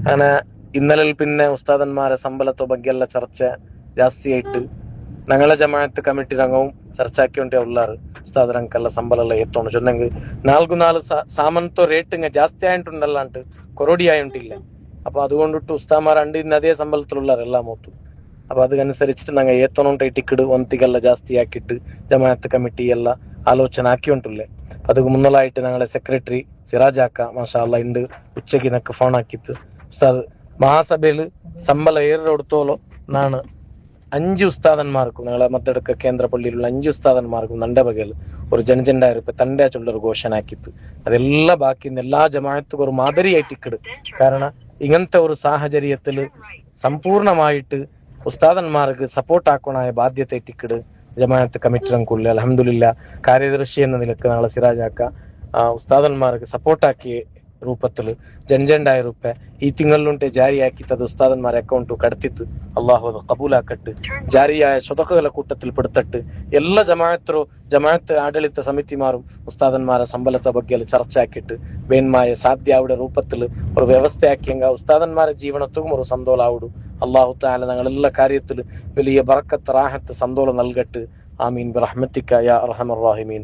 അങ്ങനെ ഇന്നലെ പിന്നെ ഉസ്താദന്മാരെ ಸಂಬಳದ ಬಗ್ಗೆ ಎಲ್ಲ ಚರ್ಚೆ ಜಾಸ್ತಿ ಆಯ್ತು. ഞങ്ങളെ ജമാഅത്ത് കമ്മിറ്റി ರಂಗവും ಚರ್ಚಾಕೊಂಡೇ ಉಳ್ಳಾರು. ಉಸ್ತಾದರಂಕೆಲ್ಲ ಸಂಬಳ ಎಲ್ಲ ಎತ್ತೋಣ ಚೊನ್ನಂಗೆ നാല് സാമനത്തോ റേറ്റ് ജാസ്തി ആയിട്ടുണ്ടല്ലാണ്ട് കൊറോടി ആയിട്ടില്ല. അപ്പൊ അതുകൊണ്ടിട്ട് ഉസ്താമാർ രണ്ട് ഇന്ന് അതേ സംബളത്തിലുള്ളാറ് എല്ലാ മൂത്തും. അപ്പൊ ಅದಕ್ಕನುಸರಿച്ചിട്ട് ഞങ്ങൾ ಏತನೊಂಟೈ ಟಿಕೆಟ್ ಒಂತಿಗೆಲ್ಲ ಜಾಸ್ತಿ ಹಾಕಿಟ್ಟು ജമാഅത്ത് കമ്മിറ്റി ಎಲ್ಲ ആലോചന ആക്കിയിട്ടുള്ളേ. ಅದಕ್ಕೆ മുന്നലായിട്ട് ഞങ്ങളെ സെക്രട്ടറി സിറാജാക്ക മാഷാ അല്ലാ ഉണ്ട് ഉച്ചയ്ക്ക് നക്ക് ഫോൺ ആക്കിത്ത് ഉസ്താദ് മഹാസഭയില് സംബಳ ഏറെ കൊടുത്തോലോ നാണ് 5 ഉസ്താദന്മാർക്കും ഞങ്ങളെ മദ്ദടുക്ക കേന്ദ്ര പള്ളിയിലുള്ള 5 ഉസ്താദന്മാർക്കും നന്റെ ബകയിൽ ഒരു ജനജണ്ടായിരം തന്റെ ചൊല്ലൊരു ഘോഷണ ആക്കിത്ത്. അതെല്ലാം ബാക്കി എല്ലാ ജമാഅത്തും ഒരു മാതിരിയായിട്ട് ഇക്കിട്. കാരണം ഇങ്ങനത്തെ ഒരു സാഹചര്യത്തില് സമ്പൂർണമായിട്ട് ഉസ്താദന്മാർക്ക് സപ്പോർട്ട് ആക്കണായ ബാധ്യത ഇട്ടിക്കിട് ജമാഅത്ത് കമ്മിറ്റി ರಂಕುಲ್ಲ. അൽഹംദുലില്ലാ കാര്യദർശി എന്ന നിലക്ക് നാളെ സിറാജാക്ക ഉസ്താദന്മാർക്ക് സപ്പോർട്ടാക്കിയ ರೂಪದಲ್ಲಿ ₹2,200 ಈ ತಿಂಗಳುಂಟೆ ಜಾರಿಯಾಕಿತ್ತದು ಉಸ್ತಾದನ್ಮಾರ ಅಕೌಂಟು ಕಡ್ತಿತ್ತು. ಅಲ್ಲಾಹು ಅದು ಕಬೂಲಾಕಟ್ಟು ಜಾರಿಯಾಯ സ്വതക്കಗಳ കൂട്ടത്തിൽ പെടുത്തിട്ട് എല്ലാ ജമാഅത്ത് ആಡಳಿತ സമിതിമാരും ഉസ്താദന്മാര സംബളത്തെ ಬಗ್ಗೆ ചർച്ച ആക്കിയിട്ട് ಬೇನ್ಮಾಯ ಸಾಧ್ಯ ಆವಿಡ ರೂಪത്തിൽ ഒരു വ്യവസ്ഥ ആക്കിയെങ്ക ഉസ്താദന്മാരെ ജീവനത്തും ഒരു സന്തോലാവിടും. അല്ലാഹു തആല ഞങ്ങളെല്ലാ കാര്യത്തിൽ വലിയ ബറക്കത്ത് റാഹത്ത് സന്തോഷം നൽകട്ട്. ആമീൻ ബിറഹ്മതിക യാ അർഹമർ റഹീമീൻ.